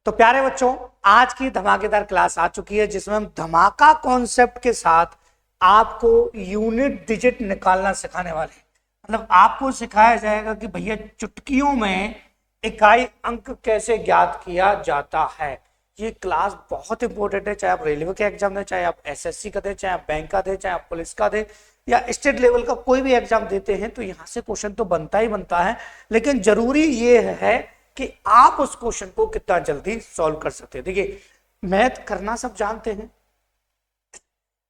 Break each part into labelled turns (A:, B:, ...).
A: तो प्यारे बच्चों, आज की धमाकेदार क्लास आ चुकी है जिसमें हम धमाका कॉन्सेप्ट के साथ आपको यूनिट डिजिट निकालना सिखाने वाले हैं। मतलब आपको सिखाया जाएगा कि भैया चुटकियों में इकाई अंक कैसे ज्ञात किया जाता है। ये क्लास बहुत इंपॉर्टेंट है, चाहे आप रेलवे के एग्जाम दें, चाहे आप एसएससी का दें, चाहे आप बैंक का दें, चाहे आप पुलिस का दें या स्टेट लेवल का कोई भी एग्जाम देते हैं, तो यहाँ से क्वेश्चन तो बनता ही बनता है। लेकिन जरूरी ये है कि आप उस क्वेश्चन को कितना जल्दी सॉल्व कर सकते हैं। देखिए, मैथ करना सब जानते हैं,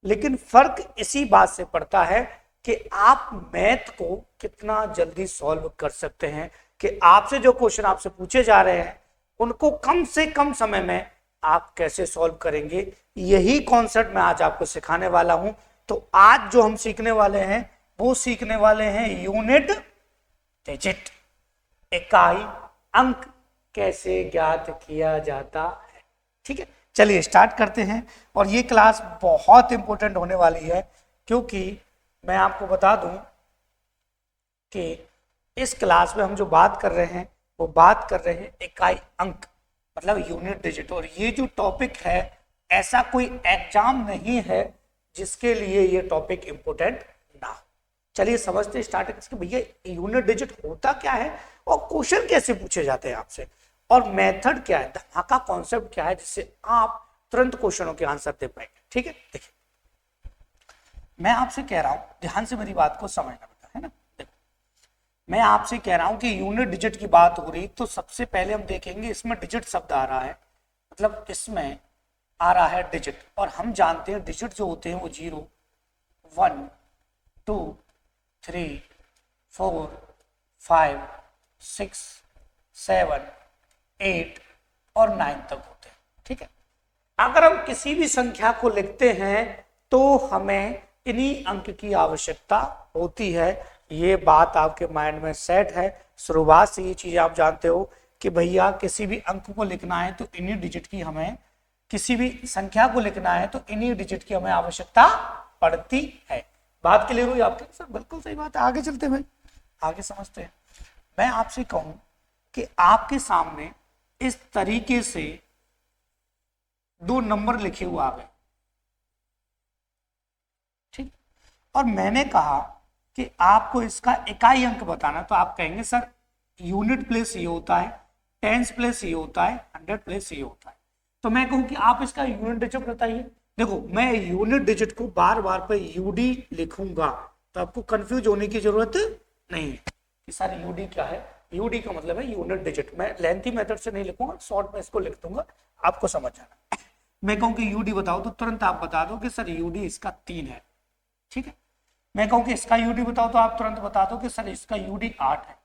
A: लेकिन फर्क इसी बात से पड़ता है कि आप मैथ को कितना जल्दी सॉल्व कर सकते हैं, कि आपसे जो क्वेश्चन आपसे पूछे जा रहे हैं उनको कम से कम समय में आप कैसे सॉल्व करेंगे। यही कॉन्सेप्ट मैं आज आपको सिखाने वाला हूं। तो आज जो हम सीखने वाले हैं वो सीखने वाले हैं यूनिट डिजिट, इकाई अंक कैसे ज्ञात किया जाता है। ठीक है, चलिए स्टार्ट करते हैं। और ये क्लास बहुत इंपॉर्टेंट होने वाली है, क्योंकि मैं आपको बता दूं कि इस क्लास में हम जो बात कर रहे हैं वो बात कर रहे हैं इकाई अंक, मतलब यूनिट डिजिट। और ये जो टॉपिक है, ऐसा कोई एग्जाम नहीं है जिसके लिए ये टॉपिक इंपॉर्टेंट ना हो। चलिए समझते स्टार्ट करके भैया यूनिट डिजिट होता क्या है और क्वेश्चन कैसे पूछे जाते हैं आपसे, और मेथड क्या है, धमाका कॉन्सेप्ट क्या है जिससे आप तुरंत क्वेश्चनों के आंसर दे पाएंगे। ठीक है, देखिए मैं आपसे कह रहा हूं, ध्यान से मेरी बात को समझना बेटा, है ना। देखो, मैं आपसे कह रहा हूं कि यूनिट डिजिट की बात हो रही, तो सबसे पहले हम देखेंगे इसमें डिजिट शब्द आ रहा है, मतलब इसमें आ रहा है डिजिट। और हम जानते हैं डिजिट जो होते हैं वो 0, 1, 2, 3, 4, 5, 6, 7, 8 और 9 तक होते हैं। ठीक है, अगर हम किसी भी संख्या को लिखते हैं तो हमें इन्हीं अंक की आवश्यकता होती है। ये बात आपके माइंड में सेट है, शुरुआत से ये चीज आप जानते हो कि भैया किसी भी अंक को लिखना है तो इन्हीं डिजिट की हमें, किसी भी संख्या को लिखना है तो इन्हीं डिजिट की हमें आवश्यकता पड़ती है। बात क्लियर हुई आपके? सर बिल्कुल सही बात है, आगे चलते हैं भाई, आगे समझते हैं। मैं आपसे कहूं कि आपके सामने इस तरीके से 2 नंबर लिखे हुए आ गए, ठीक, और मैंने कहा कि आपको इसका इकाई अंक बताना, तो आप कहेंगे सर यूनिट प्लेस ये होता है, टेंस प्लेस ये होता है, 100 प्लेस ये होता है। तो मैं कहूं कि आप इसका यूनिट डिजिट बताइए। देखो, मैं यूनिट डिजिट को बार बार पे यूडी लिखूंगा तो आपको कंफ्यूज होने की जरूरत नहीं है कि सर यूडी क्या है। यूडी का मतलब है यूनिट डिजिट। मैं लेंथी मेथड से नहीं लिखूंगा, शॉर्ट में इसको लिख दूंगा, आपको समझ जाना। मैं कहूं कि यूडी बताओ तो तुरंत आप बता दो कि सर यूडी इसका 3 है। ठीक है, मैं कहूं कि इसका यूडी बताओ तो आप तुरंत बता दो कि सर इसका यूडी 8 है।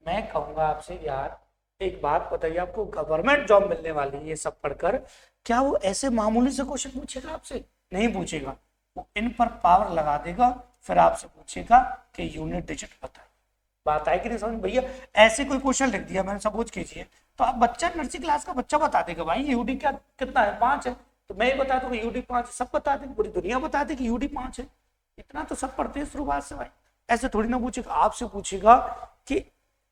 A: मैं कहूंगा आपसे यार एक बात बताइए, आपको गवर्नमेंट जॉब मिलने वाली है ये सब पढ़कर, क्या वो ऐसे मामूली से क्वेश्चन पूछेगा आपसे? नहीं पूछेगा, वो इन पर पावर लगा देगा, फिर आपसे पूछेगा कि यूनिट डिजिट बताइए। बात आई कि नहीं समझ भैया? ऐसे कोई क्वेश्चन लिख दिया मैंने, सपोज कीजिए, तो आप बच्चा नर्सरी क्लास का बच्चा बता देगा भाई यूडी क्या कितना है, 5 है, तो मैं बता दूंगा यूडी 5 है, सब बता देंगे, पूरी दुनिया बता दे कि यूडी 5 है। इतना तो सब पढ़ते हैं शुरुआत से भाई, ऐसे थोड़ी ना पूछेगा। आपसे पूछेगा कि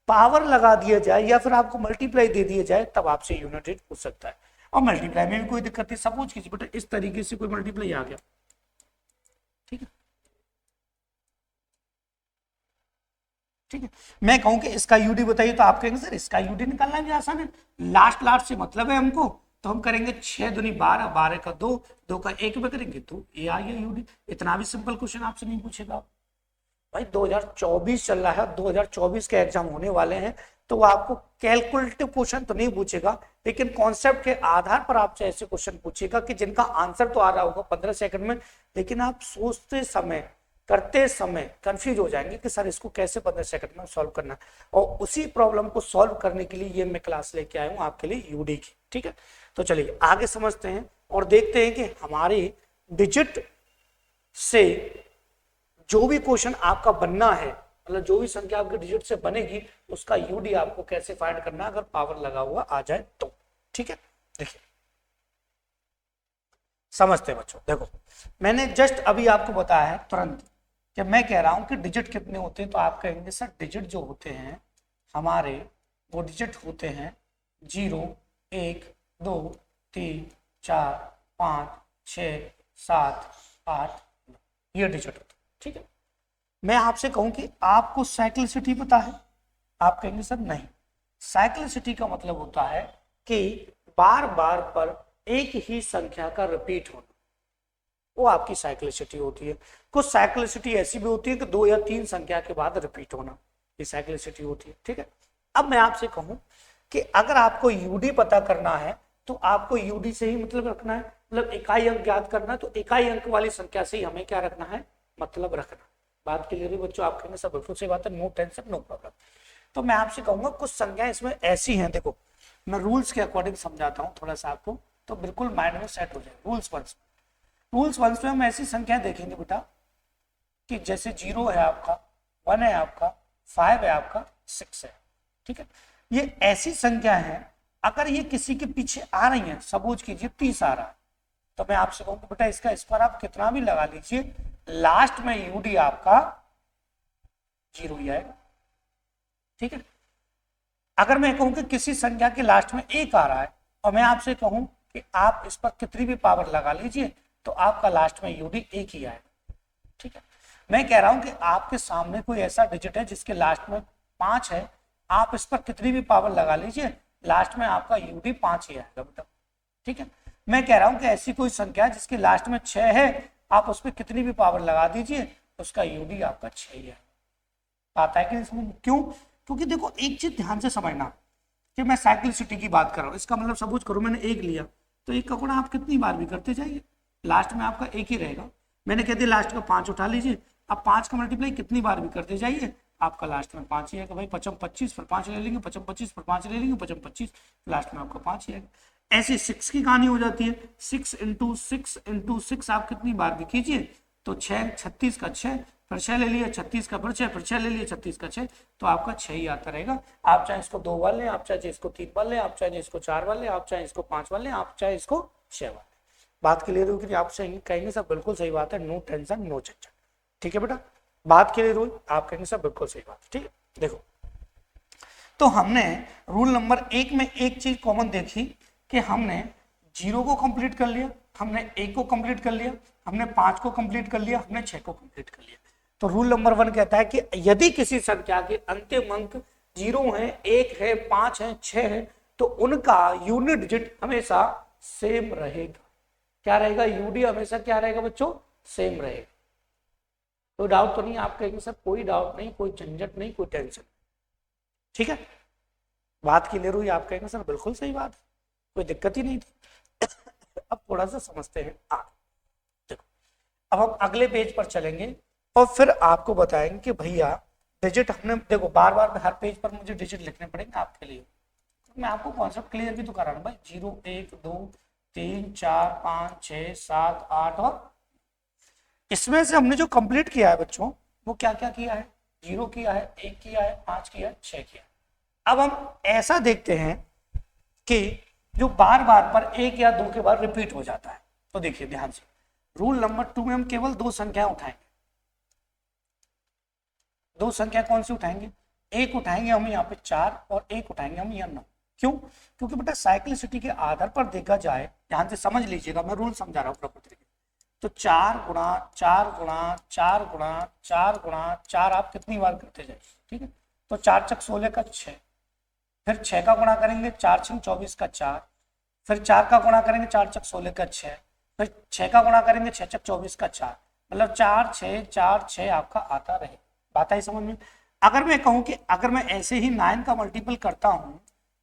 A: पावर लगा दिया जाए या फिर आपको मल्टीप्लाई दे दिया जाए, तब आपसे यूनिट डिजिट पूछ सकता है। और मल्टीप्लाई में भी कोई दिक्कत नहीं, सपोज कीजिए बेटा इस तरीके से कोई मल्टीप्लाई आ गया, ठीक है, ठीक है, मैं कहूं कि इसका यूडी बताइए, तो आप कहेंगे सर इसका यूडी निकालना भी आसान है, लास्ट लास्ट से मतलब है हमको, तो हम करेंगे 6 दूनी 12, 12 का 2, 2 का 1 में करेंगे तो ये आ गया यूडी। इतना भी सिंपल क्वेश्चन आपसे नहीं पूछेगा भाई। 2024 चल रहा है, 2024 के एग्जाम होने वाले हैं, तो वो आपको कैलकुलेटिव क्वेश्चन तो नहीं पूछेगा, लेकिन कॉन्सेप्ट के आधार पर आपसे ऐसे क्वेश्चन पूछेगा कि जिनका आंसर तो आ रहा होगा 15 सेकंड में, लेकिन आप सोचते समय, करते समय कंफ्यूज हो जाएंगे कि सर इसको कैसे 15 सेकंड में सॉल्व करना। और उसी प्रॉब्लम को सॉल्व करने के लिए ये मैं क्लास लेके आया हूँ आपके लिए यूडी की। ठीक है, तो चलिए आगे समझते हैं और देखते हैं कि हमारे डिजिट से जो भी क्वेश्चन आपका बनना है, मतलब जो भी संख्या आपके डिजिट से बनेगी, उसका यूडी आपको कैसे फाइंड करना अगर पावर लगा हुआ आ जाए तो। ठीक है, देखिए समझते हैं बच्चों। देखो, मैंने जस्ट अभी आपको बताया है तुरंत, जब मैं कह रहा हूं कि डिजिट कितने होते हैं, तो आप कहेंगे सर डिजिट जो होते हैं हमारे, वो डिजिट होते हैं 0 1 2 3 4 5 6 7 8 ये डिजिट होता है। ठीक है, मैं आपसे कहूं कि आपको साइक्लिसिटी पता है, आप कहेंगे सर नहीं। साइक्लिसिटी का मतलब होता है कि बार बार पर एक ही संख्या का रिपीट होना, वो आपकी साइक्लिसिटी होती है। कुछ साइक्लिसिटी ऐसी भी होती है कि 2 या 3 संख्या के बाद रिपीट होना, ये साइक्लिसिटी होती है। ठीक है, अब मैं आपसे कहूं कि अगर आपको यूडी पता करना है तो आपको यूडी से ही मतलब रखना है, मतलब इकाई अंक ज्ञात करना है, तो इकाई अंक वाली संख्या से ही हमें क्या रखना है, मतलब रखना। बात क्लियर है बच्चों? आप कहेंगे सब बिल्कुल सही बात है, नो टेंशन नो प्रॉब्लम। तो मैं आपसे कहूंगा कुछ संख्याएं इसमें ऐसी हैं, देखो मैं रूल्स के अकॉर्डिंग समझाता हूँ थोड़ा सा आपको, तो बिल्कुल माइंड में सेट हो जाए। रूल्स वंस में हम ऐसी संख्याएं देखेंगे बेटा कि जैसे 0 है आपका, 1 है आपका, 5 है आपका, 6 है। ठीक है, ये ऐसी संख्या है अगर ये किसी के पीछे आ रही है, सपोज कीजिए 30 आ रहा है, तो मैं आपसे कहूंगा बेटा इसका इस पर आप कितना भी लगा लीजिए, लास्ट में यूडी आपका 0 ही आएगा। ठीक है, अगर मैं कहूं कि किसी संख्या के लास्ट में 1 आ रहा है और मैं आपसे कहूं कि आप इस पर कितनी भी पावर लगा लीजिए तो आपका लास्ट में यूडी 1 ही आएगा। ठीक है, मैं कह रहा हूं कि आपके सामने कोई ऐसा डिजिट है जिसके लास्ट में 5 है, आप इस पर कितनी भी पावर लगा लीजिए लास्ट में आपका यूडी 5 ही आएगा बेटा। ठीक है, मैं कह रहा हूं कि ऐसी कोई संख्या जिसके लास्ट में 6 है, आप उस पर कितनी भी पावर लगा दीजिए उसका यूडी आपका 6 ही है। आता है कि नहीं? क्यों? क्योंकि देखो एक चीज ध्यान से समझना कि मैं साइक्लिसिटी की बात कर रहा हूँ, इसका मतलब सपोज करो मैंने 1 लिया तो 1 का गुणा आप कितनी बार भी करते जाइए, लास्ट में आपका 1 ही रहेगा। मैंने कह दिया लास्ट का 5 उठा लीजिए, अब 5 का मल्टीप्लाई कितनी बार भी करते जाइए, आपका लास्ट में 5 ही आएगा। भाई 55 25 फिर 5 ले लेंगे, 55 25 फिर 5 ले लेंगे, 55 25 लास्ट में आपका 5 ही आएगा। ऐसे 6 की कहानी हो जाती है, 6 इंटू 6 इंटू 6 आप कितनी बार भी कीजिए तो 6 36 का 6 फिर 6 ले लिया, 36 का फिर 6 फिर 6 ले लिया, 36 का 6, तो आपका 6 ही आता रहेगा। आप चाहे इसको 2 बार लें, आप चाहे इसको 3 बार लें, आप चाहे इसको 4 बार लें, आप चाहे इसको 5 बार लें, आप चाहे इसको 6 बार लें। बात क्लियर होगी? आप कहेंगे सब बिल्कुल सही बात है, नो टेंशन नो झंझट। ठीक है बेटा, बात क्लियर हुई? आप कहेंगे सब बिल्कुल सही बात है। ठीक है, देखो तो हमने रूल नंबर 1 में एक चीज कॉमन देखी कि हमने 0 को कंप्लीट कर लिया, हमने 1 को कंप्लीट कर लिया, हमने 5 को कंप्लीट कर लिया, हमने 6 को कंप्लीट कर लिया। तो रूल नंबर 1 कहता है कि यदि किसी संख्या के अंतिम अंक 0 है, 1 है, 5 है, 6 है, तो उनका यूनिट डिजिट हमेशा सेम रहेगा। क्या रहेगा? यूडी हमेशा क्या रहेगा बच्चों? सेम रहेगा। कोई डाउट तो नहीं? आप कहेंगे सर कोई डाउट नहीं, कोई झंझट नहीं, कोई टेंशन। ठीक है, बात क्लियर हुई? आप कहेंगे सर बिल्कुल सही बात है, कोई दिक्कत ही नहीं थी। अब थोड़ा सा समझते हैं आगे। देखो अब हम अगले पेज पर चलेंगे और फिर आपको बताएंगे कि भैया डिजिट हमने, देखो बार बार हर पेज पर मुझे डिजिट लिखने पड़ेंगे आपके लिए, मैं आपको कॉन्सेप्ट क्लियर भी तो करा रहा हूँ भाई। 0 1 2 3 4 5 6 7 8 और इसमें से हमने जो कंप्लीट किया है बच्चों वो क्या क्या किया है? 0 किया है, 1 किया है, 5 किया है, 6 किया है। अब हम ऐसा देखते हैं कि जो बार बार पर 1 या 2 के बाद रिपीट हो जाता है, तो देखिए ध्यान से रूल नंबर 2 में हम केवल 2 संख्या उठाएंगे। 2 संख्या कौन सी उठाएंगे? 1 उठाएंगे हम यहाँ पे 4 और 1 उठाएंगे हम यहाँ 9। क्यों? क्योंकि बेटा साइक्लिसिटी के आधार पर देखा जाए, ध्यान से समझ लीजिएगा, मैं रूल समझा रहा हूँ प्रॉपर तरीके। तो 4 गुणा 4 गुणा 4 गुणा 4 गुणा 4 आप कितनी बार करते जाइए। ठीक है, तो 4 चक 16 का 6, फिर 6 का गुणा करेंगे 4 छंग 24 का 4, फिर 4 का गुणा करेंगे 4 चक 16 का 6, फिर 6 का गुणा करेंगे 6 चक 24 का 4, मतलब 4 6 4 6 आपका आता रहे। बात आई समझ में? अगर मैं कहूं कि अगर मैं ऐसे ही 9 का मल्टीपल करता हूं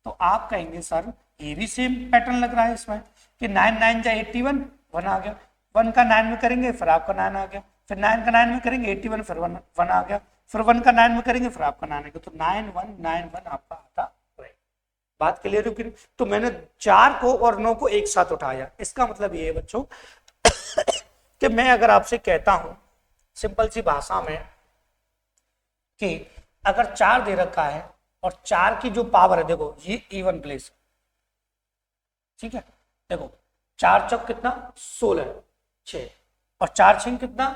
A: तो आप कहेंगे सर ये भी सेम पैटर्न लग रहा है इसमें कि 9 9 जा 81, 1 आ गया, 1 का 9 में करेंगे फिर आपका 9 आ गया, फिर 9 का 9 में करेंगे 81 फिर 1 आ गया, फिर 1 का 9 में करेंगे फिर आपका 9 आ गया, तो 9 1 9 1 आपका आता रहेगा। बात क्लियर है? तो मैंने 4 को और 9 को एक साथ उठाया, इसका मतलब ये है बच्चों कि मैं अगर आपसे कहता हूं सिंपल सी भाषा में कि अगर 4 दे रखा है और 4 की जो पावर है, देखो ये इवन प्लेस, ठीक है, देखो 4 चौक कितना 16 6 और 4 छिंग कितना,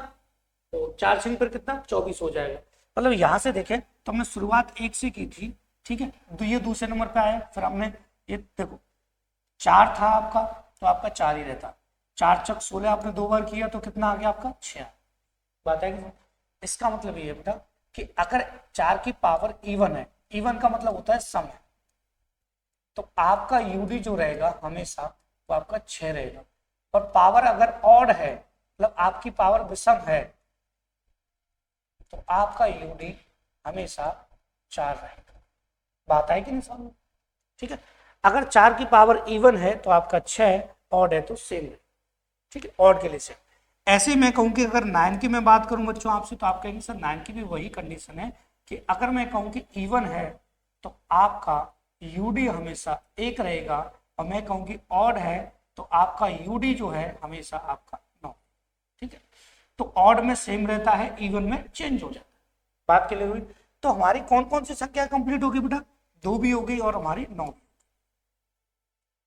A: तो 4 छिंग पर कितना 24 हो जाएगा। मतलब यहां से देखें तो हमने शुरुआत 1 से की थी, ठीक है, तो ये दूसरे नंबर पे आया, फिर हमने ये देखो 4 था आपका, तो आपका 4 ही रहता। 4 चक 16 आपने 2 बार किया तो कितना आ गया आपका 6। बात है कि इसका मतलब ये है बेटा कि अगर 4 की पावर इवन है, इवन का मतलब होता है सम है, तो आपका यूडी जो रहेगा हमेशा वो आपका 6 रहेगा। और पावर अगर ऑड है, मतलब आपकी पावर विषम है, तो आपका यूडी हमेशा 4 रहेगा। बात है कि नहीं समझ? ठीक है, अगर 4 की पावर इवन है तो आपका 6, ऑड है तो सेम है। ठीक है, ऑड के लिए सेम। ऐसे मैं कहूं कि अगर 9 की मैं बात करूं बच्चों आपसे, तो आप कहेंगे सर 9 की भी वही कंडीशन है कि अगर मैं कहूं कि इवन है तो आपका यूडी हमेशा 1 रहेगा, और मैं कहूं कि ऑड है तो आपका यूडी जो है हमेशा आपका 9। ठीक है, तो ऑड में सेम रहता है, इवन में चेंज हो जाता है। बात क्लियर हुई? तो हमारी कौन कौन सी संख्या कंप्लीट होगी बेटा? 2 भी हो गई और हमारी 9 भी।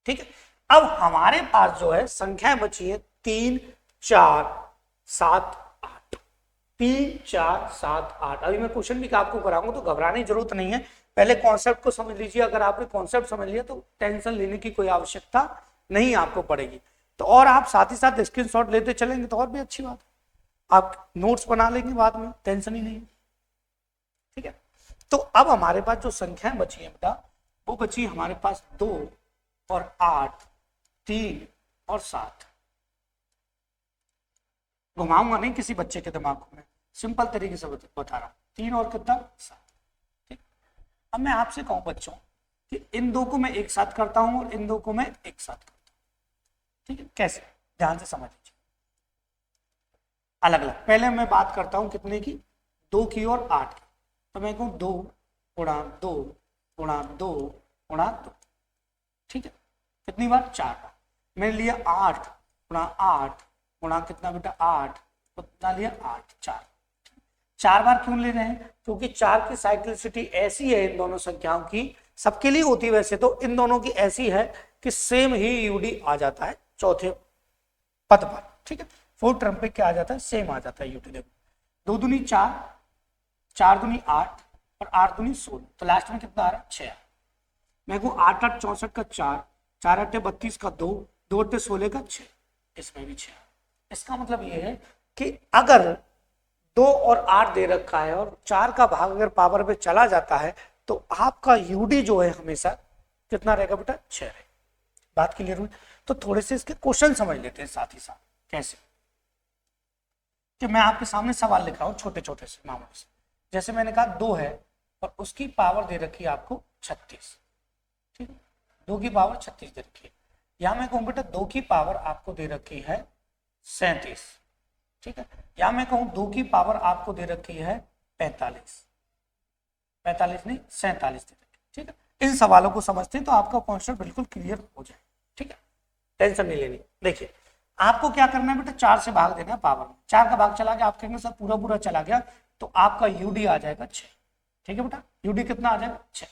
A: ठीक है, अब हमारे पास जो है संख्याएं बची है 3, 4, 7, 8। 3, 4, 7, 8। अभी मैं क्वेश्चन भी आपको कराऊंगा, तो घबराने की जरूरत नहीं है, पहले कॉन्सेप्ट को समझ लीजिए। अगर आपने कॉन्सेप्ट समझ लिया तो टेंशन लेने की कोई आवश्यकता नहीं आपको पड़ेगी। तो और आप साथ ही साथ स्क्रीनशॉट लेते चलेंगे तो और भी अच्छी बात है, आप नोट्स बना लेंगे बाद में, टेंशन ही नहीं। ठीक है, तो अब हमारे पास जो संख्याएं बची है बेटा, वो बची हमारे पास 2 और 8, 3 और 7। घुमाऊंगा नहीं किसी बच्चे के दिमाग में, सिंपल तरीके से बता रहा हूं। 3 और कितना? 7। ठीक, अब मैं आपसे कहूं बच्चों कि इन दो को मैं एक साथ करता हूं और इन दो को मैं एक साथ करता हूं। ठीक है, कैसे? ध्यान से समझ लीजिए, अलग अलग। पहले मैं बात करता हूं कितने की? 2 की और 8 की। तो मैं कहूं 2 गुणा 2 गुणा 2 गुणा 2। ठीक है, कितनी बार? 4 बार। मैंने लिया 8 गुणा 8 गुणा कितना बेटा? 8, तो कितना लिया? 8, 4। 4 बार क्यों ले रहे हैं? क्योंकि 4 की साइक्लिसिटी ऐसी है इन दोनों संख्याओं की, सबके लिए होती है वैसे तो, इन दोनों की ऐसी है कि सेम ही यूडी आ जाता है चौथे पद पर। ठीक है, 4 टर्म पे क्या आ जाता है? सेम आ जाता है यूडी। देखो 2 दूनी 4, 4 दूनी 8 और 8 दूनी 16, तो लास्ट में कितना आ रहा है? 6। मैं को 8 8 64 का 4, 4 8 32 का 2, 2 8 16 का 6, इसमें भी 6। इसका मतलब ये है कि अगर 2 और 8 दे रखा है और 4 का भाग अगर पावर पे चला जाता है, तो आपका यूडी जो है हमेशा कितना रहेगा बेटा? 6 रहेगा। बात क्लियर हुई? तो थोड़े से इसके क्वेश्चन समझ लेते हैं साथ ही साथ। कैसे? कि मैं आपके सामने सवाल लिख रहा हूं छोटे छोटे से मामले से। जैसे मैंने कहा 2 है और उसकी पावर दे रखी है आपको 36। ठीक है, 2 की पावर 36 दे रखी है। यहां मैं कहूं बेटा 2 की पावर आपको दे रखी है 37। ठीक है, या मैं कहूं 2 की पावर आपको दे रखी है 45, 45 नहीं 47 दे रखी। ठीक है, इन सवालों को समझते हैं तो आपका कॉन्सेप्ट बिल्कुल क्लियर हो जाए। ठीक है, टेंशन नहीं लेनी। देखिए आपको क्या करना है बेटा? 4 से भाग देना है पावर में। 4 का भाग चला गया, आप कहेंगे सर पूरा पूरा चला गया, तो आपका यूडी आ जाएगा 6। ठीक है बेटा, यूडी कितना आ जाएगा? 6।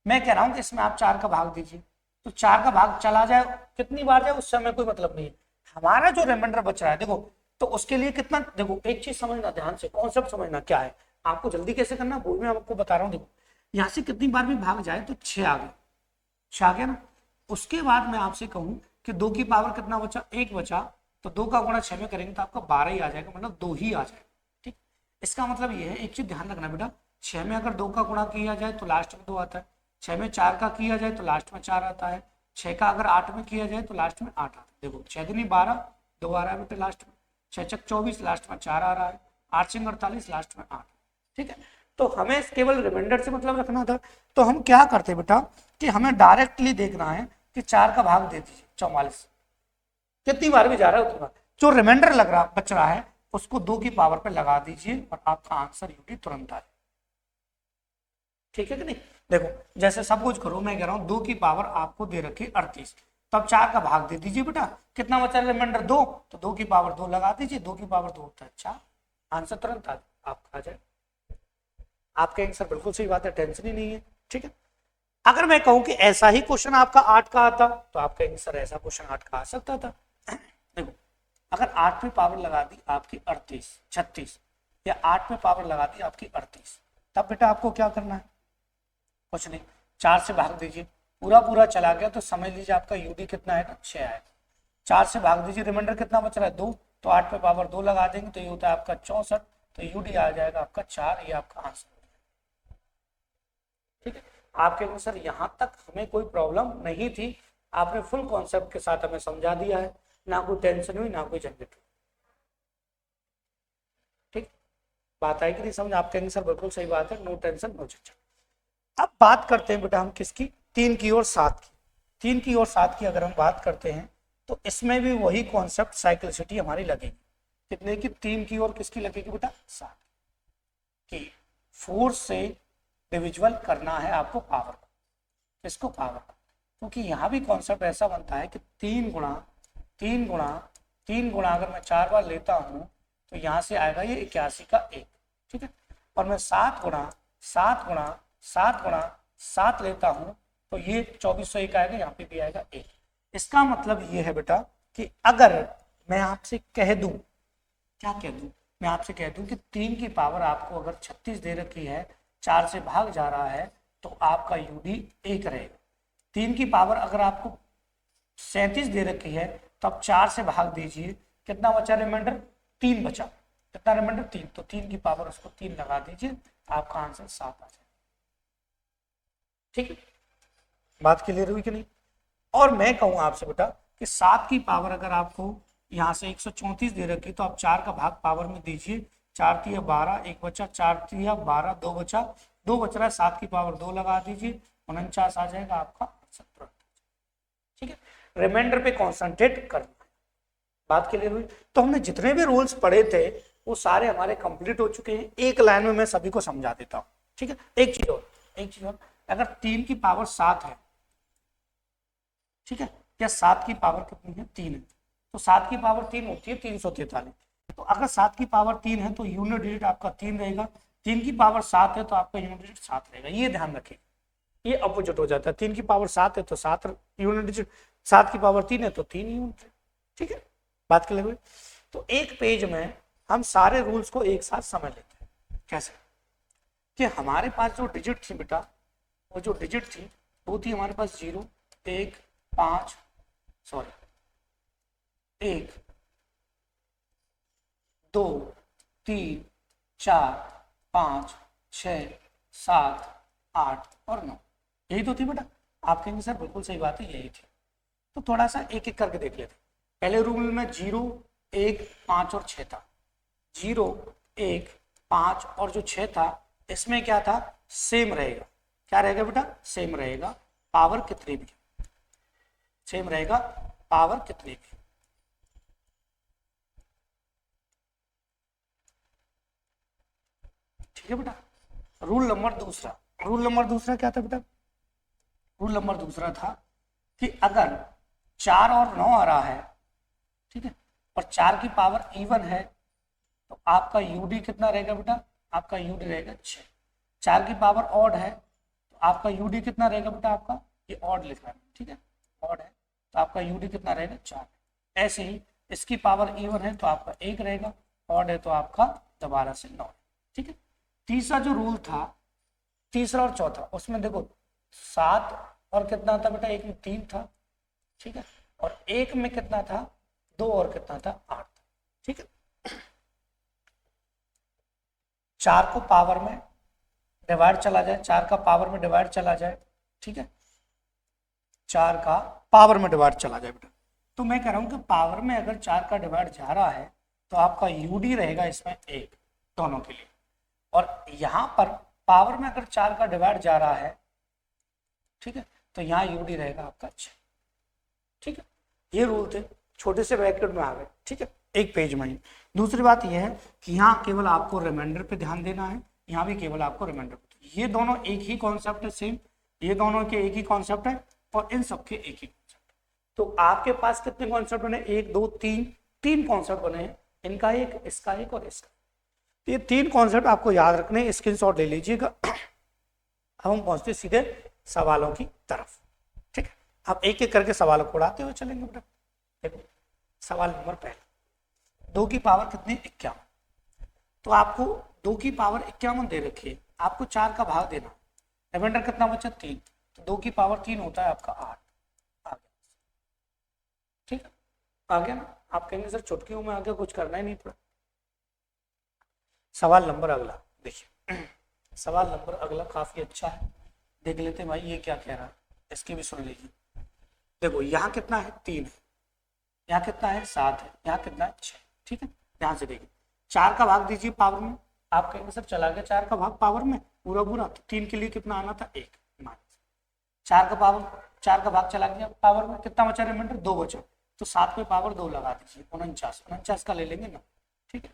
A: मैं कह रहा हूं कि इसमें आप 4 का भाग दीजिए, तो 4 का भाग चला जाए, कितनी बार जाए उससे हमें कोई मतलब नहीं है। हमारा जो रिमाइंडर बच रहा है देखो, तो उसके लिए कितना? देखो एक चीज समझना ध्यान से, कॉन्सेप्ट समझना क्या है। आपको जल्दी कैसे करना वो भी मैं आपको बता रहा हूँ। देखो यहाँ से कितनी बार भी भाग जाए तो 6 आ गया, 6 आ गया ना। उसके बाद मैं आपसे कहूं कि 2 की पावर कितना बचा? 1 बचा, तो 2 का गुणा 6 में करेंगे तो आपका 12 ही आ जाएगा, मतलब 2 ही आ जाएगा। ठीक, इसका मतलब ये है, एक चीज ध्यान रखना बेटा, 6 में अगर 2 का गुणा किया जाए तो लास्ट में 2 आता है, 6 में 4 का किया जाए तो लास्ट में 4 आता है, 6 का अगर 8 में किया जाए तो लास्ट में 8 आता है। देखो 6 दूनी 12, 2 आ रहा है बेटे लास्ट में, 6 छक 24 लास्ट में 4 आ रहा है, 8 सिंह 48 लास्ट में 8। ठीक है, तो हमें केवल रिमाइंडर से मतलब रखना था। तो हम क्या करते बेटा कि हमें डायरेक्टली देखना है कि 4 का भाग दे दीजिए 44, कितनी बार भी जा रहा है उतनी बार, जो रिमाइंडर लग रहा बच रहा है उसको 2 की पावर पे लगा दीजिए और आपका आंसर यूटी तुरंत आ जाए। ठीक है कि नहीं? देखो जैसे सब कुछ करो, मैं कह रहा हूं 2 की पावर आपको दे रखी 38, तो अब 4 का भाग दे दीजिए बेटा, कितना बचा रिमाइंडर 2, तो 2 की पावर 2 लगा दीजिए, 2 की पावर 2 होता है 4, आंसर तुरंत आपका आ जाए। आपका आंसर बिल्कुल सही बात है, टेंशन ही नहीं है। ठीक है, अगर मैं कहूं कि ऐसा ही क्वेश्चन आपका 8 का आता तो आपका आंसर ऐसा क्वेश्चन 8 का आ सकता था। देखो अगर 8 में पावर लगा दी आपकी 38 36, या 8 में पावर लगा दी आपकी 38, तब बेटा आपको क्या करना है? कुछ नहीं, 4 से भाग दीजिए, पूरा पूरा चला गया तो समझ लीजिए आपका यूडी कितना आएगा, 6 आएगा। 4 से भाग दीजिए, रिमाइंडर कितना बच रहा है, 2, तो 8 पे पावर 2 लगा देंगे तो ये होता है आपका 64, तो यूडी आ जाएगा आपका 4, ये आपका आंसर। ठीक है, आपके अनुसार यहाँ तक हमें कोई प्रॉब्लम नहीं थी, आपने फुल कॉन्सेप्ट के साथ हमें समझा दिया है, ना कोई टेंशन हुई ना कोई झंझट हुई। ठीक, बात आई कि नहीं समझ, आप कहेंगे सर बिल्कुल सही बात है, नो टेंशन नो झंझट। अब बात करते हैं बेटा हम किसकी, 3 की और 7 की। 3 की और 7 की अगर हम बात करते हैं तो इसमें भी वही कॉन्सेप्ट साइक्लिसिटी हमारी लगेगी। कितने की, 3 की और किसकी लगेगी बेटा, 7 की। फोर्स से डिविजिबल करना है आपको पावर को, किसको, पावर को, क्योंकि यहाँ भी कॉन्सेप्ट ऐसा बनता है कि 3 गुणा अगर मैं 4 बार लेता हूँ तो यहाँ से आएगा ये 81 का 1। ठीक है, और मैं 7 गुणा 7 लेता हूँ तो ये 2401 आएगा, यहाँ पे भी आएगा 1। इसका मतलब ये है बेटा कि अगर मैं आपसे कह दूं, क्या कह दूं, मैं आपसे कह दूं कि 3 की पावर आपको अगर 36 दे रखी है, 4 से भाग जा रहा है तो आपका यूडी 1 रहेगा। 3 की पावर अगर आपको 37 दे रखी है तो आप 4 से भाग दीजिए, कितना बचा रिमाइंडर, 3 बचा, कितना रिमाइंडर, 3, तो 3 की पावर उसको 3 लगा दीजिए, आपका आंसर 7 आ जाएगा। ठीक है, बात क्लियर हुई कि नहीं। और मैं कहूँ आपसे बेटा कि 7 की पावर अगर आपको यहाँ से 134 दे रखी तो आप 4 का भाग पावर में दीजिए, 4 तिया 12, 1 बचा, 4 तिया 12, 2 बचा, 2 बच रहा है, 7 की पावर 2 लगा दीजिए, 49 आ जाएगा आपका आंसर। ठीक है, रिमाइंडर पे कॉन्सेंट्रेट करना है, बात क्लियर हुई। तो हमने जितने भी रूल्स पढ़े थे वो सारे हमारे कंप्लीट हो चुके हैं, एक लाइन में मैं सभी को समझा देता हूँ। ठीक है, एक चीज और, अगर 3 की पावर 7 है, ठीक है, या 7 की पावर कितनी है, 3 है, तो 7 की पावर 3 होती है 343। तो अगर 7 की पावर 3 है तो यूनिट डिजिट आपका 3 रहेगा, 3 की पावर 7 है तो आपका यूनिट डिजिट 7 रहेगा। ये ध्यान रखें, ये अपोजिट हो जाता है, 3 की पावर 7 है तो 7 यूनिट डिजिट, 7 की पावर 3 है तो 3 यूनिट। ठीक है, बात क्लियर हुई। तो एक पेज में हम सारे रूल्स को एक साथ समझ लेते हैं। कैसे, कि हमारे पास जो डिजिट थी बेटा, वो जो डिजिट थी वो थी हमारे पास 0, 1, 5, सॉरी 1, 2, 3, 4, 5, 6, 7, 8 और 9, यही तो थी बेटा। आप कहेंगे सर बिल्कुल सही बात है, यही थी। तो थोड़ा सा एक एक करके देख लेते। पहले रूल में 0, 1, 5 और 6 था। 0, 1, 5 और जो 6 था इसमें क्या था, सेम रहेगा। क्या रहेगा बेटा, सेम रहेगा, पावर कितनी भी सेम रहेगा, पावर कितनी भी। ठीक है बेटा। रूल नंबर दूसरा क्या था बेटा, रूल नंबर दूसरा था कि अगर 4 और 9 आ रहा है, ठीक है, और 4 की पावर इवन है तो आपका यूडी कितना रहेगा बेटा, आपका यूडी रहेगा 6। 4 की पावर ऑड है तो आपका यूडी कितना रहेगा बेटा, आपका ये ऑड लिख रहा है, ठीक है, ऑड है तो आपका यूडी कितना रहेगा, 4। ऐसे ही इसकी पावर इवन है तो आपका 1 रहेगा, ऑड है तो आपका दोबारा से 9। ठीक है, तीसरा जो रूल था, तीसरा और चौथा, उसमें देखो 7 और कितना था बेटा, एक में 3 था, ठीक है, और एक में कितना था, 2 और कितना था, 8 था। ठीक है, 4 को पावर में डिवाइड चला जाए, 4 का पावर में डिवाइड चला जाए, ठीक है, 4 का पावर में डिवाइड चला जाए बेटा, तो मैं कह रहा हूं कि पावर में अगर 4 का डिवाइड जा रहा है तो आपका यूडी रहेगा इसमें 1 दोनों के लिए, और यहां पर पावर में अगर 4 का डिवाइड जा रहा है, ठीक है, तो यहाँ यूडी रहेगा आपका 6। ठीक है, ये रूल थे, छोटे से ब्रैकेट में आ गए। ठीक है, एक पेज में ही। दूसरी बात यह है कि यहाँ केवल आपको रिमाइंडर पे ध्यान देना है, यहाँ भी केवल आपको रिमाइंडर पे। ये दोनों एक ही कॉन्सेप्ट है, सेम, ये दोनों के एक ही कॉन्सेप्ट है और इन सबके एक ही कॉन्सेप्ट। तो आपके पास कितने कॉन्सेप्ट बने, 1, 2, 3 कॉन्सेप्ट बने हैं, इनका एक, इसका एक और इसका। ये 3 कॉन्सेप्ट आपको याद रखने, स्क्रीनशॉट ले लीजिएगा। अब हम पहुंचते सीधे सवालों की तरफ। ठीक है, अब एक एक करके सवालों को उड़ाते हुए चलेंगे बेटा। देखो सवाल नंबर पहला, 2 की पावर कितनी, 51। तो आपको 2 की पावर 51 दे रखी है, आपको 4 का भाग देना, रिमाइंडर कितना बचा, 3, तो 2 की पावर 3 होता है आपका 8। आ गया, ठीक है, आ गया ना। आप कहेंगे सर चुटकी में आगे कुछ करना ही नहीं पड़ा। सवाल नंबर अगला देखिए, सवाल नंबर अगला काफी अच्छा है, देख लेते हैं भाई ये क्या कह रहा है, इसकी भी सुन लीजिए। देखो यहाँ कितना है 3 है, यहाँ कितना है 7 है, यहाँ कितना है 6, ठीक है। ध्यान से देखिए, 4 का भाग दीजिए पावर में। आप कहेंगे सर चला गया 4 का भाग पावर में पूरा पूरा, तो 3 के लिए कितना आना था 1 माइनस 4 का पावर, 4 का भाग चला गया पावर में, कितना बचा रिमाइंडर 2 बचा, तो 7 पे पावर 2 लगा दीजिए, 49 का ले लेंगे ना, ठीक है।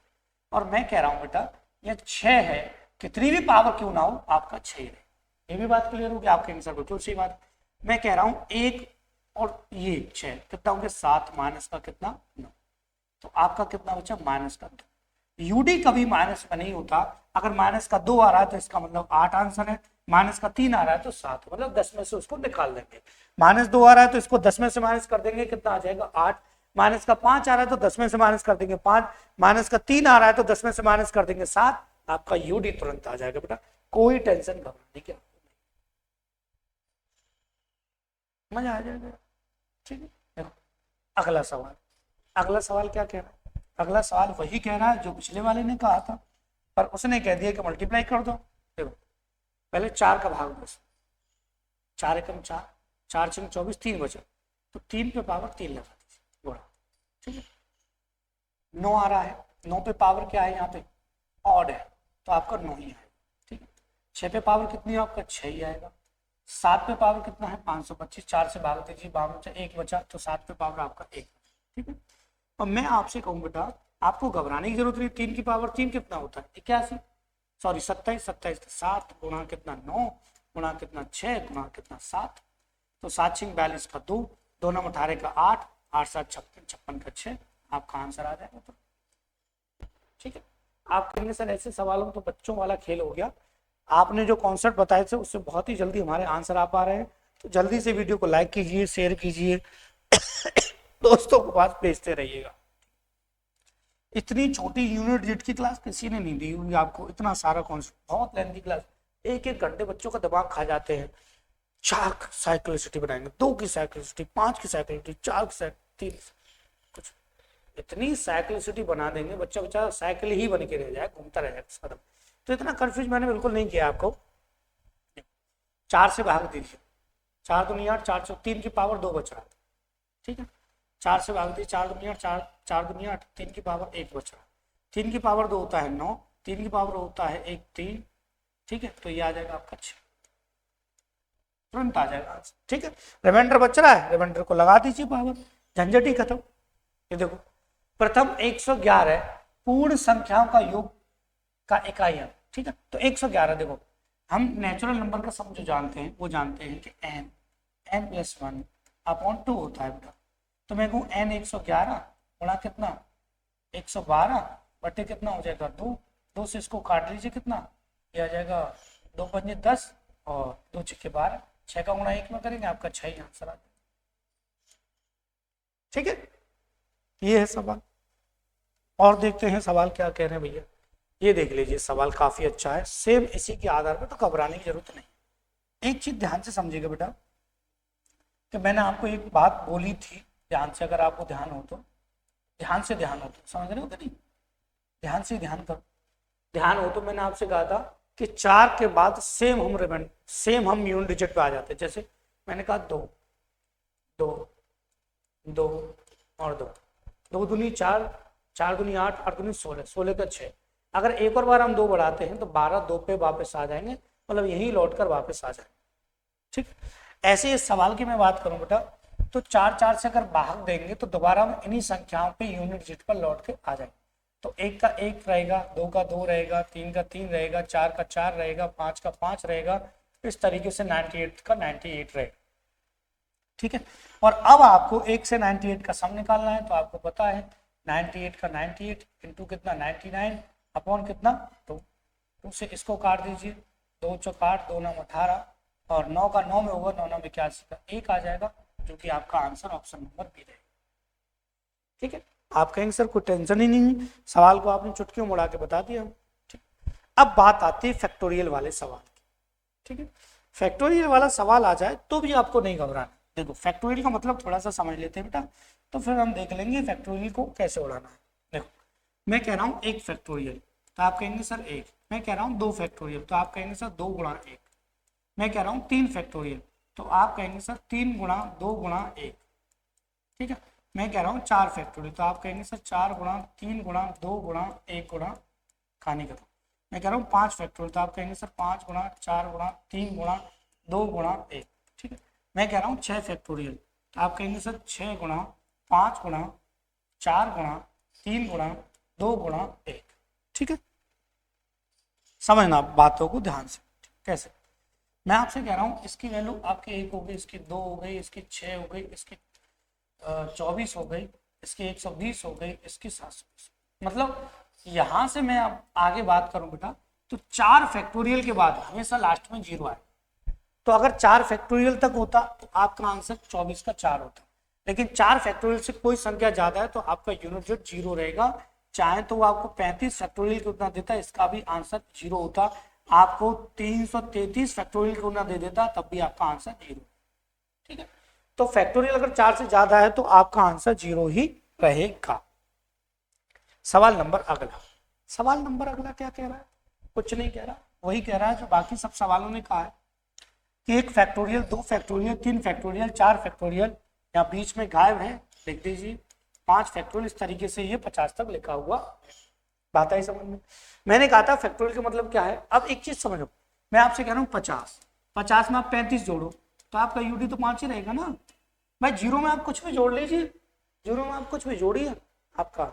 A: और मैं कह रहा हूँ बेटा ये 6 है, कितनी भी पावर क्यों ना हो आपका 6 रहे, ये भी बात क्लियर होगी आपके आंसर को, क्यों सही बात। मैं कह रहा हूँ 1 और ये 6 कितना होंगे 7 माइनस का कितना 9, तो आपका कितना बचा माइनस का 2। यूडी कभी माइनस में नहीं होता, अगर माइनस का 2 आ रहा है तो इसका मतलब 8 आंसर है, माइनस का 3 आ रहा है तो 7, मतलब 10 में से उसको निकाल देंगे। माइनस 2 आ रहा है तो इसको 10 में से माइनस कर देंगे, कितना आ जाएगा 8। माइनस का 5 आ रहा है तो 10 में से माइनस कर देंगे 5, माइनस का 3 आ रहा है तो 10 में से माइनस कर देंगे 7, आपका यूडी तुरंत आ जाएगा बेटा, कोई टेंशन घबराने की मजा आ जाएगा, ठीक है। देखो अगला सवाल, अगला सवाल क्या कह रहा है, अगला सवाल वही कह रहा है जो पिछले वाले ने कहा था, पर उसने कह दिया कि मल्टीप्लाई कर दो। देखो पहले 4 का भाग दो, 4 एकम 4, 4 छंग 24, 3 बचा, तो 3 पे पावर 3 लगा दीजिए, बोला ठीक है। 9 आ रहा है, 9 पे पावर क्या है यहाँ पे ऑड है, तो आपका 9 ही आएगा, ठीक है। 6 पे पावर कितनी है आपका 6 ही आएगा। 7 पे पावर कितना है 525, 4 से भाग दीजिए, 1 बचा, तो 7 पे पावर आपका 1, ठीक है। और मैं आपसे कहूँ बेटा आपको घबराने की जरूरत नहीं, 3 की पावर 3 कितना होता है 81, सॉरी 27, 7 गुणा कितना 9 गुणा कितना 6 गुणा कितना 7, तो 7 6 42 का 2, 2 9 18 का 8, 8 7 56, 56 का 6, आपका आंसर आ जाएगा, तो ठीक है। आप कहेंगे सर ऐसे सवालों तो बच्चों वाला खेल हो गया, आपने जो कॉन्सेप्ट बताए थे उससे बहुत ही जल्दी हमारे आंसर आ पा रहे हैं, तो जल्दी से वीडियो को लाइक कीजिए, शेयर कीजिए दोस्तों को पास भेजते रहिएगा। इतनी छोटी यूनिट डिजिट की क्लास किसी ने नहीं दी हुई आपको, इतना सारा कॉन्सेप्ट, बहुत लेंथी क्लास, 1 घंटे बच्चों का दिमाग खा जाते हैं। 4 साइक्लोसिटी बनाएंगे, 2 की साइक्लोसिटी, 5 की साइक्लोसिटी, 4 की साइक्लोसिटी, कुछ इतनी साइक्लोसिटी बना देंगे बच्चा बच्चा साइकिल ही बन के रह जाए, घूमता रह जाए। तो इतना कंफ्यूज मैंने बिल्कुल नहीं किया आपको। 4 से भाग दीजिए, 4 दूनी 8, 4 3 की पावर 2 बच रहा है, ठीक है। 4 से भाग दीजिए, 4 दूनी 8, 4 दूनी 8, 3 की पावर 1 बच रहा है, 3 की पावर 2 होता है 9, 3 की पावर होता है 1 3, ठीक है। तो ये आ जाएगा आपका 6, तुरंत आ जाएगा आंसर, ठीक है। रिमाइंडर बच रहा है, रिमाइंडर को लगा दीजिए पावर, झंझट ही खत्म। ये देखो प्रथम 111 पूर्ण संख्याओं का योग का इकाई है, ठीक है। तो 111 देखो हम नेचुरल नंबर का सम जो जानते हैं वो जानते हैं कि n + 1 अपॉन 2 होता है बेटा। तो मैं कहूँ n 111 गुणा कितना 112 बटे कितना हो जाएगा 2, 2 से इसको काट लीजिए, कितना ये आ जाएगा 2 पंजे 10 और 2 छक्के 12, 6 का गुणा 1 में करेंगे आपका 6 ही आंसर आ जाएगा, ठीक है। ये है सवाल, और देखते हैं सवाल क्या कह रहे हैं भैया। ये देख लीजिए सवाल काफी अच्छा है, सेम इसी के आधार पर, तो घबराने की जरूरत नहीं। एक चीज ध्यान से समझिएगा बेटा कि मैंने आपको एक बात बोली थी, ध्यान से, अगर आपको ध्यान हो तो समझ रहे हो कि नहीं, ध्यान से ध्यान करो, ध्यान हो तो मैंने आपसे कहा था कि 4 के बाद सेम हम यूनिट डिजिट पे आ जाते हैं। जैसे मैंने कहा 2 2 2 और 2, 2 दूनी 4, 4 दूनी 8, 8 दूनी 16, 16 का 6, अगर एक और बार हम 2 बढ़ाते हैं तो 12 2 पे वापस आ जाएंगे, मतलब यही लौट कर वापस आ जाएंगे, ठीक। ऐसे इस सवाल की मैं बात करूं बेटा तो 4 से अगर भाग देंगे तो दोबारा हम इन्हीं संख्याओं पे यूनिट डिजिट पर लौट के आ जाएंगे। तो 1 का 1 रहेगा, 2 का 2 रहेगा, 3 का 3 रहेगा, 4 का 4 रहेगा, 5 का 5 रहेगा, इस तरीके से 98 का 98 रहेगा, ठीक है। और अब आपको 1 से 98 का सम निकालना है, तो आपको पता है 98 का 98 इंटू कितना 99 अपॉन कितना 2, 2 से इसको काट दीजिए, 2 चौक 8, 2 9 18 और 9 का 9 में होगा, 9 9 81 का 1 आ जाएगा, जो कि आपका आंसर ऑप्शन नंबर बी रहेगा, ठीक है। आप कहेंगे सर कोई टेंशन ही नहीं, सवाल को आपने चुटकियों मुड़ा के बता दिया, ठीक। अब बात आती है फैक्टोरियल वाले सवाल की, ठीक है। फैक्टोरियल वाला सवाल आ जाए तो भी आपको नहीं घबराना। देखो फैक्टोरियल का मतलब थोड़ा सा समझ लेते हैं बेटा, तो फिर हम देख लेंगे फैक्टोरियल को कैसे उड़ाना है। देखो मैं कह रहा हूँ एक फैक्टोरियल, तो आप कहेंगे सर एक। मैं कह रहा हूँ दो फैक्टोरियल, तो आप कहेंगे सर दो गुणा एक। मैं कह रहा हूँ तीन फैक्टोरियल, तो आप कहेंगे सर तीन गुणा दो गुणा एक। ठीक है। मैं कह रहा हूँ चार फैक्टोरियल, तो आप कहेंगे सर चार गुणा तीन गुणा दो गुणा एक गुणा खाने का। मैं कह रहा हूँ पांच फैक्टोरियल, तो आप कहेंगे सर पांच गुणा चार गुणा तीन गुणा दो गुणा एक। ठीक है। मैं कह रहा हूँ छह फैक्टोरियल, तो आप कहेंगे सर छह गुणा पांच गुणा चार गुणा तीन गुणा दो गुणा एक। ठीक है, समझना बातों को ध्यान से। कैसे, मैं आपसे कह रहा हूँ इसकी वैल्यू आपकी एक हो गई, इसकी दो हो गई, इसकी छह हो गई, इसकी 24 हो गई, इसकी 120 हो गई, इसकी 720। मतलब यहां से मैं अब आगे बात करूं बेटा, तो चार फैक्टोरियल के बाद हमेशा लास्ट में जीरो आए। तो अगर चार फैक्टोरियल तक होता तो आपका आंसर 24 का 4 होता, लेकिन चार फैक्टोरियल से कोई संख्या ज्यादा है तो आपका यूनिट जो जीरो रहेगा। चाहे तो वो आपको 35 फैक्टोरियल के उतना देता, इसका भी आंसर जीरो होता। आपको 333 फैक्टोरियल के उतना दे देता, तब भी आपका आंसर जीरो। ठीक है, तो फैक्टोरियल अगर चार से ज्यादा है तो आपका आंसर जीरो ही रहेगा। सवाल नंबर अगला, सवाल नंबर अगला क्या कह रहा है? कुछ नहीं कह रहा, वही कह रहा है जो बाकी सब सवालों ने कहा है कि एक फैक्टोरियल, दो फैक्टोरियल, तीन फैक्टोरियल, चार फैक्टोरियल, या बीच में गायब है लिख दीजिए पांच फैक्टोरियल। इस तरीके से ये 50 तक लिखा हुआ। बात आई समझ में? मैंने कहा था फैक्टोरियल का मतलब क्या है। अब एक चीज समझो, मैं आपसे कह रहा हूँ 50, 50 में आप 35 जोड़ो तो आपका यूडी तो 5 ही रहेगा ना भाई। जीरो में आप कुछ भी जोड़ लीजिए, जीरो में आप कुछ भी जोड़िए, आपका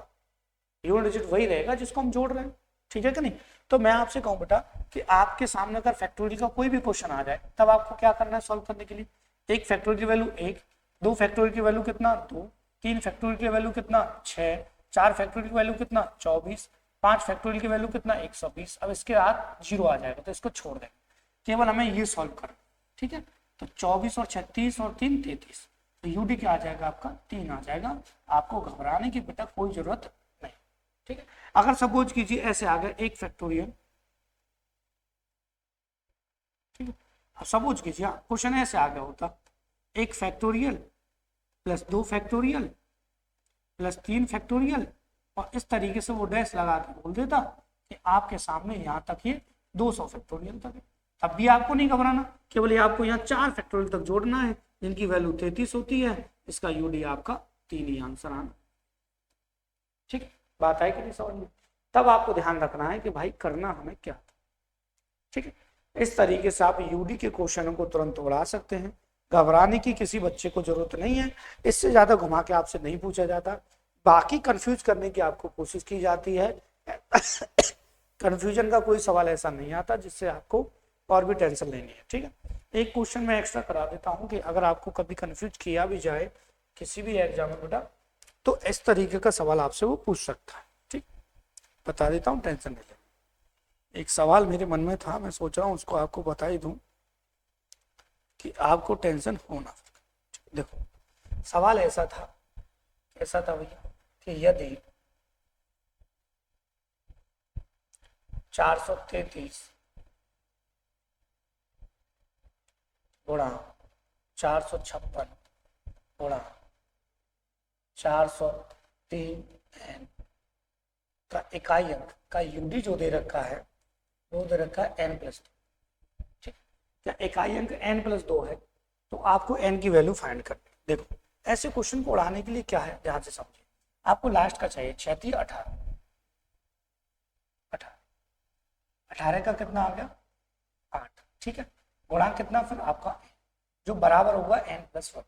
A: यूनिट डिजिट वही रहेगा जिसको हम जोड़ रहे हैं। ठीक है कि नहीं? तो मैं आपसे कहूँ बेटा कि आपके सामने अगर फैक्टोरियल का कोई भी क्वेश्चन आ जाए तब आपको क्या करना है सॉल्व करने के लिए। एक फैक्टोरियल की वैल्यू एक, दो फैक्टोरियल की वैल्यू कितना दो, तीन फैक्टोरियल की वैल्यू कितना 6, चार फैक्टोरियल की वैल्यू कितना 24, पांच फैक्टोरियल की वैल्यू कितना 120। अब इसके बाद जीरो आ जाएगा तो इसको छोड़ देंगे, केवल हमें ये सॉल्व करना। ठीक है, तो 24 और 36 और 3 33, तो यूडी क्या आ जाएगा आपका 3 आ जाएगा। आपको घबराने की बेटा कोई जरूरत नहीं। ठीक है, अगर सपोज कीजिए ऐसे आ गया एक फैक्टोरियल। ठीक है, अब सपोज कीजिए क्वेश्चन ऐसे आ गया होता एक फैक्टोरियल प्लस दो फैक्टोरियल प्लस तीन फैक्टोरियल, और इस तरीके से वो डैश लगा के बोल देता कि आपके सामने यहाँ तक ये 200 फैक्टोरियल तक है। तब भी आपको नहीं घबराना, केवल ये आपको यहाँ चार फैक्टोरियल तक जोड़ना है जिनकी वैल्यू 33 होती है। इसका यूडी आपका 3 ही आंसर आना। ठीक, बात है कि नहीं समझ में? तब आपको ध्यान रखना है कि भाई करना हमें क्या। ठीक है, इस तरीके से आप यूडी के क्वेश्चनों को तुरंत उड़ा सकते हैं। घबराने की किसी बच्चे को जरूरत नहीं है, इससे ज्यादा घुमा के आपसे नहीं पूछा जाता। बाकी कंफ्यूज करने की आपको कोशिश की जाती है। कंफ्यूजन का कोई सवाल ऐसा नहीं आता जिससे आपको और भी टेंशन लेनी है। ठीक है, एक क्वेश्चन मैं एक्स्ट्रा करा देता हूँ कि अगर आपको कभी कंफ्यूज किया भी जाए किसी भी एग्जाम में बेटा, तो इस तरीके का सवाल आपसे वो पूछ सकता है। ठीक, बता देता हूँ, टेंशन नहीं लेना। एक सवाल मेरे मन में था, मैं सोच रहा हूँ उसको आपको बता ही दूं कि आपको टेंशन होना। देखो सवाल ऐसा था भैया कि यदि 433 गुणा 456 गुणा 403 n का इकाई अंक का यूडी जो दे रखा है वो दे रखा है n+2। ठीक, क्या इकाई अंक n+2 है तो आपको n की वैल्यू फाइंड करनी। देखो ऐसे क्वेश्चन को उड़ाने के लिए क्या है ध्यान से समझिए। आपको लास्ट का चाहिए 36 18, 18 का कितना आ गया 8। ठीक है, गुणा कितना फिर आपका जो बराबर होगा n+1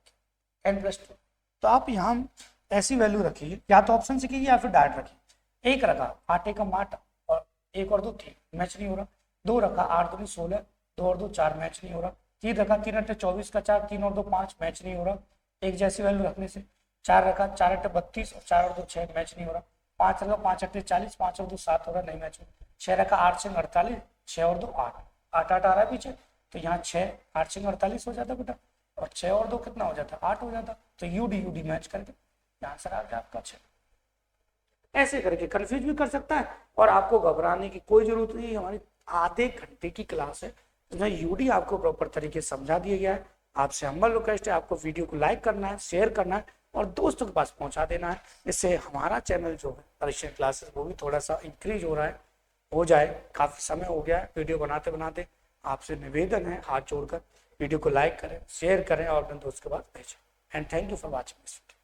A: n+2। तो आप यहाँ ऐसी वैल्यू रखिए, या तो ऑप्शन से कीजिए या फिर डायरेक्ट रखिए। एक रखा 8 एकम 8 और 1 और 2 3 मैच नहीं हो रहा। 2 रखा 8 दूनी 16, 2 और 2 4 मैच नहीं हो रहा। 3 रखा 3 8 24 का 4, 3 और 2 5 मैच नहीं हो रहा। एक जैसी वैल्यू रखने से 4 रखा 4 8 32 और 4 और 2 6 मैच नहीं हो रहा। 5 रखा 5 8 40, 5 और 2 7 हो रहा, नहीं मैच हो। 6 रखा 8 6 48, 6 और 2 8 8 8 आ रहा है पीछे, तो यहाँ 6 8 6 48 हो जाता बेटा, और 6 और 2 कितना हो जाता 8 हो जाता। तो यूडी मैच करके आंसर आ गया आपका 6। ऐसे करके कंफ्यूज भी कर सकता है और आपको घबराने की कोई जरूरत नहीं है। हमारी आधे घंटे की क्लास है, इसमें यूडी आपको प्रॉपर तरीके से समझा दिया गया है। आपसे हम्बल रिक्वेस्ट है, आपको वीडियो को लाइक करना है, शेयर करना है और दोस्तों के पास पहुंचा देना है। इससे हमारा चैनल जो है परीक्षा क्लासेस वो भी थोड़ा सा इंक्रीज हो रहा है, हो जाए। काफ़ी समय हो गया है वीडियो बनाते बनाते। आपसे निवेदन है हाथ जोड़कर वीडियो को लाइक करें, शेयर करें और अपने दोस्त के पास भेजें। And thank you for watching this video.